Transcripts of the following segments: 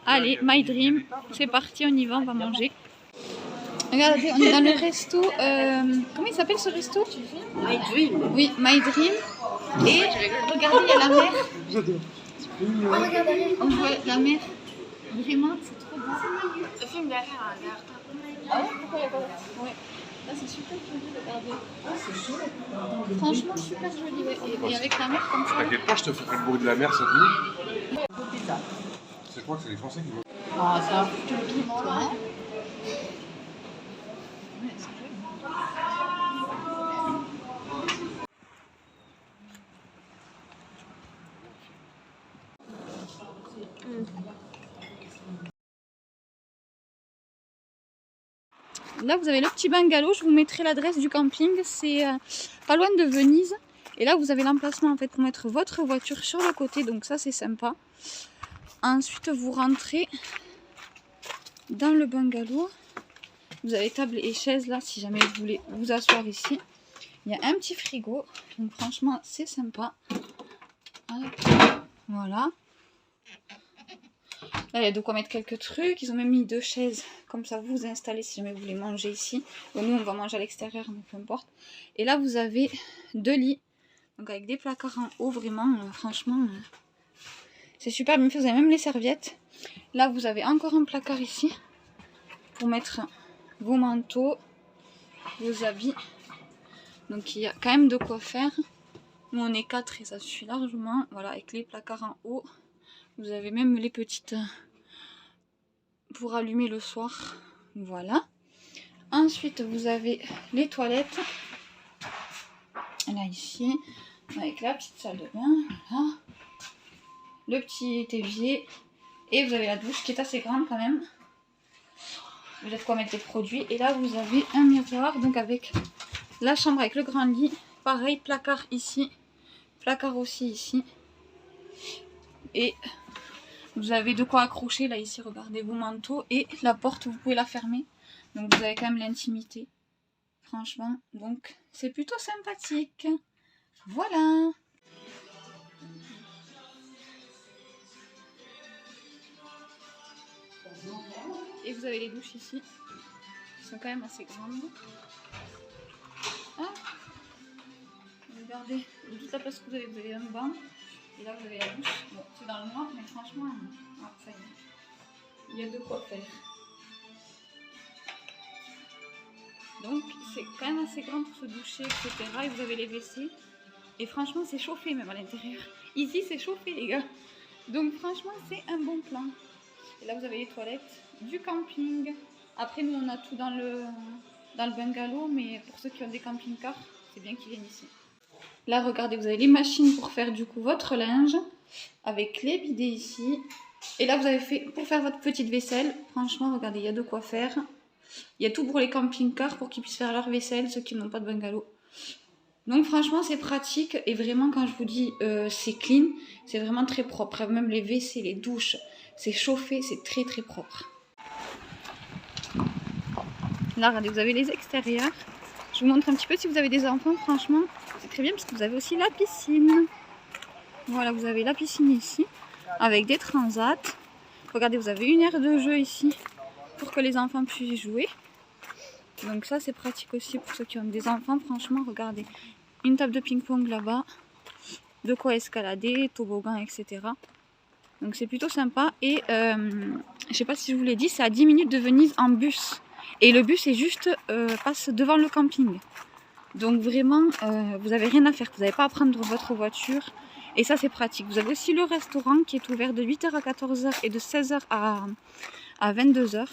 Allez, My Dream, c'est parti, on y va, on va manger. Regardez, on est dans le resto. Comment il s'appelle ce resto? My Dream. Oui, My Dream. Et regardez, il y a la mer. J'adore. On voit la mer. Vraiment, c'est trop beau. Le film derrière, regarde. Ah ouais? Pourquoi il n'y a pas de... Ouais. Là, c'est super joli, regardez. Ah, c'est joli. Franchement, super joli. Ouais. Et avec la mer comme ça. T'inquiète pas, je te ferai le bruit de la mer cette nuit. Je crois que c'est les Français qui vont. Ah, ça. Toi. Là, vous avez le petit bungalow. Je vous mettrai l'adresse du camping. C'est pas loin de Venise. Et là, vous avez l'emplacement en fait pour mettre votre voiture sur le côté. Donc ça, c'est sympa. Ensuite, vous rentrez dans le bungalow. Vous avez table et chaise là, si jamais vous voulez vous asseoir ici. Il y a un petit frigo. Donc franchement, c'est sympa. Voilà. Là, il y a de quoi mettre quelques trucs. Ils ont même mis 2 chaises. Comme ça, vous vous installez si jamais vous voulez manger ici. Bon, nous, on va manger à l'extérieur, mais peu importe. Et là, vous avez 2 lits. Donc, avec des placards en haut, vraiment, franchement, c'est super bien fait. Vous avez même les serviettes. Là, vous avez encore un placard ici. Pour mettre vos manteaux, vos habits. Donc, il y a quand même de quoi faire. Nous, on est 4 et ça suffit largement. Voilà, avec les placards en haut. Vous avez même les petites pour allumer le soir. Voilà. Ensuite, vous avez les toilettes. Là, ici. Avec la petite salle de bain. Voilà. Le petit évier. Et vous avez la douche qui est assez grande quand même. Vous avez de quoi mettre des produits. Et là, vous avez un miroir. Donc, avec la chambre avec le grand lit. Pareil, placard ici. Placard aussi ici. Et vous avez de quoi accrocher là ici, regardez vos manteaux. Et la porte, vous pouvez la fermer. Donc vous avez quand même l'intimité. Franchement, donc c'est plutôt sympathique. Voilà. Et vous avez les douches ici. Qui sont quand même assez grandes. Ah. Regardez, de toute la place que vous avez un banc. Et là vous avez la douche. Bon, c'est dans le noir, mais franchement, ah, ça y est. Il y a de quoi faire. Donc c'est quand même assez grand pour se doucher, etc. Et vous avez les WC. Et franchement, c'est chauffé même à l'intérieur. Ici, c'est chauffé, les gars. Donc franchement, c'est un bon plan. Et là, vous avez les toilettes du camping. Après, nous, on a tout dans le bungalow. Mais pour ceux qui ont des camping-cars, c'est bien qu'ils viennent ici. Là, regardez, vous avez les machines pour faire du coup votre linge. Avec les bidets ici. Et là, vous avez fait pour faire votre petite vaisselle. Franchement, regardez, il y a de quoi faire. Il y a tout pour les camping-cars pour qu'ils puissent faire leur vaisselle, ceux qui n'ont pas de bungalow. Donc franchement, c'est pratique. Et vraiment, quand je vous dis c'est clean, c'est vraiment très propre. Même les WC, les douches, c'est chauffé, c'est très très propre. Là, regardez, vous avez les extérieurs. Je vous montre un petit peu si vous avez des enfants. Franchement, c'est très bien parce que vous avez aussi la piscine. Voilà, vous avez la piscine ici avec des transats. Regardez, vous avez une aire de jeu ici pour que les enfants puissent jouer. Donc ça, c'est pratique aussi pour ceux qui ont des enfants. Franchement, regardez. Une table de ping-pong là-bas. De quoi escalader, toboggan, etc. Donc c'est plutôt sympa. Et je sais pas si je vous l'ai dit, c'est à 10 minutes de Venise en bus. Et le bus est juste passe devant le camping. Donc vraiment, vous n'avez rien à faire. Vous n'avez pas à prendre votre voiture. Et ça, c'est pratique. Vous avez aussi le restaurant qui est ouvert de 8h à 14h et de 16h à 22h.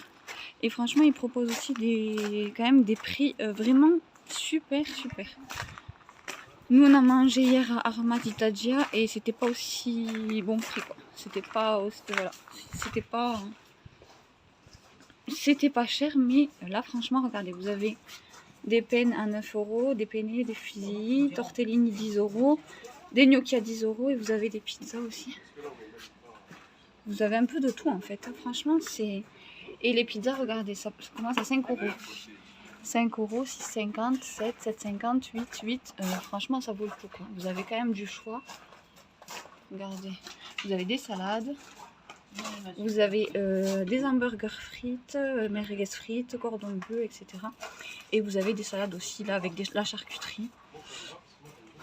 Et franchement, ils proposent aussi quand même des prix vraiment super, super. Nous, on a mangé hier à Armatitagia et c'était pas aussi bon prix, quoi. C'était pas cher, mais là, franchement, regardez, vous avez des pennes à 9 €, des penne, des fusils, tortellini 10 €, des gnocchi à 10 € et vous avez des pizzas aussi. Vous avez un peu de tout en fait, franchement, c'est... Et les pizzas, regardez, ça commence à 5 €. 5 €, 6,50, 7, 7,50, 8. Franchement, ça vaut le coup, quoi. Vous avez quand même du choix. Regardez. Vous avez des salades. Vous avez des hamburgers frites, merguez frites, cordon bleu, etc. Et vous avez des salades aussi là avec la charcuterie.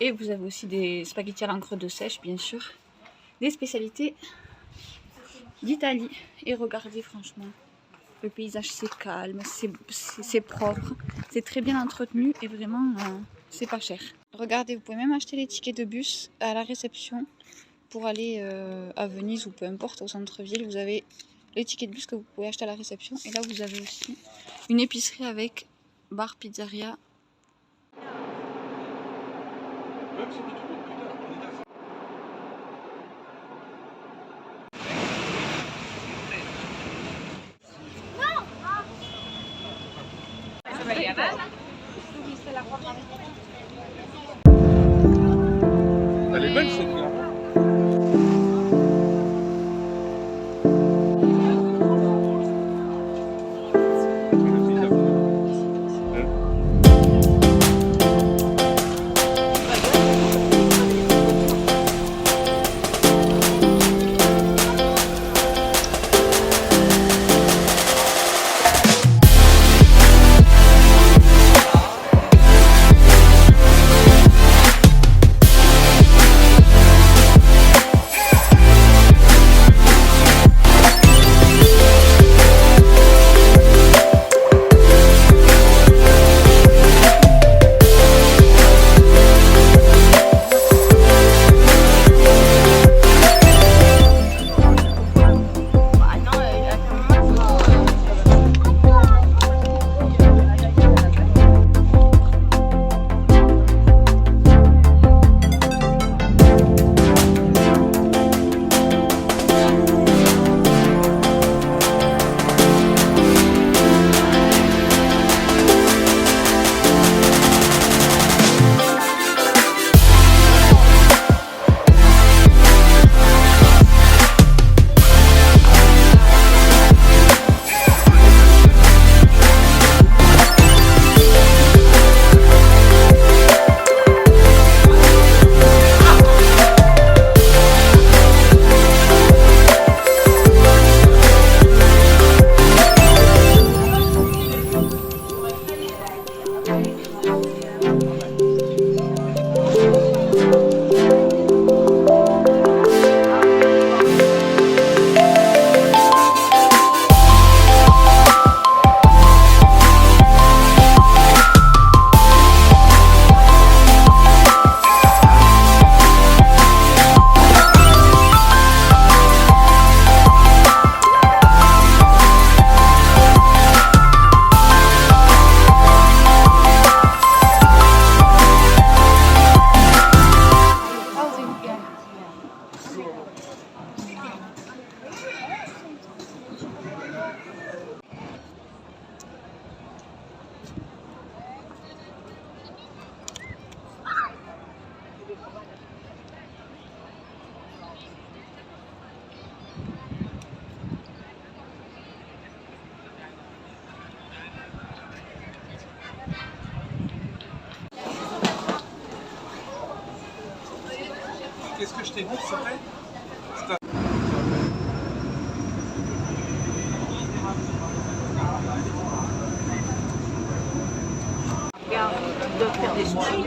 Et vous avez aussi des spaghettis à l'encre de sèche, bien sûr. Des spécialités d'Italie. Et regardez, franchement, le paysage c'est calme, c'est propre, c'est très bien entretenu et vraiment c'est pas cher. Regardez, vous pouvez même acheter les tickets de bus à la réception pour aller à Venise ou peu importe au centre-ville. Vous avez les tickets de bus que vous pouvez acheter à la réception. Et là vous avez aussi une épicerie avec bar pizzeria. Elle est belle cette gare. Qu'est-ce que je t'ai dit, s'il te plaît? Ils doivent faire des sushis.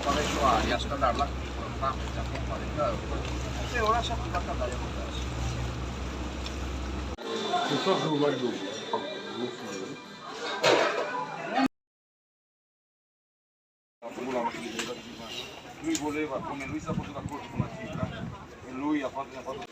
Adesso aria a scaldarla qui con una già un po' di caldo e ora si attiva a scaldare con gas. Ce soir, je vous McDo. Lui voleva, come lui si è posto d'accordo con la cifra, e lui ha fatto...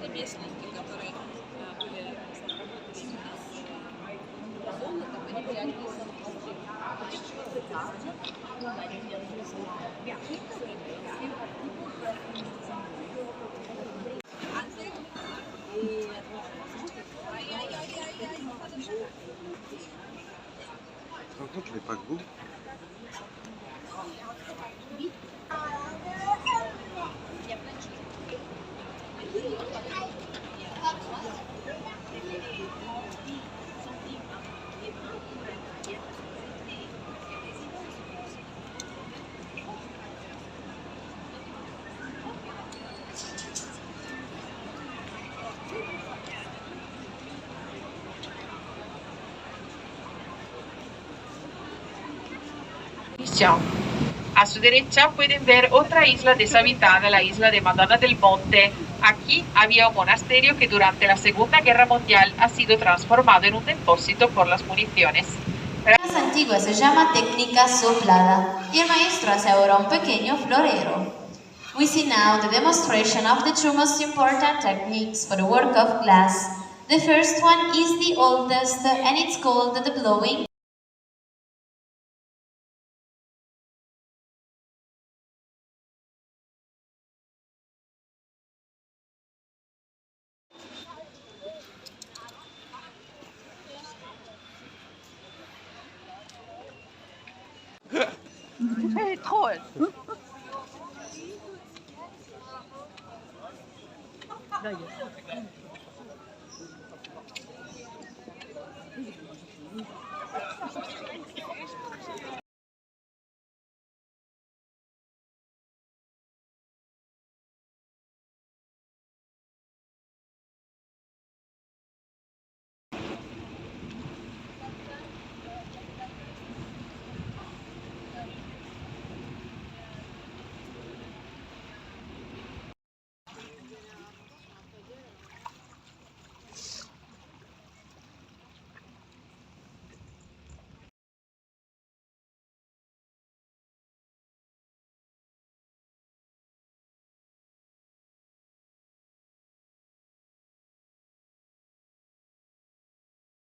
ремесленники, которые были разработаны золотом, они были описаны. Pourquoi tu n'avais pas de goût? A su derecha pueden ver otra isla deshabitada, la isla de Madonna del Monte. Aquí había un monasterio que durante la Segunda Guerra Mundial ha sido transformado en un depósito por las municiones. La más antigua se llama técnica soplada y el maestro hace ahora un pequeño florero. We see now the demonstration of the two most important techniques for the work of glass. The first one is the oldest and it's called the blowing. Hey, trop! Là, il y a...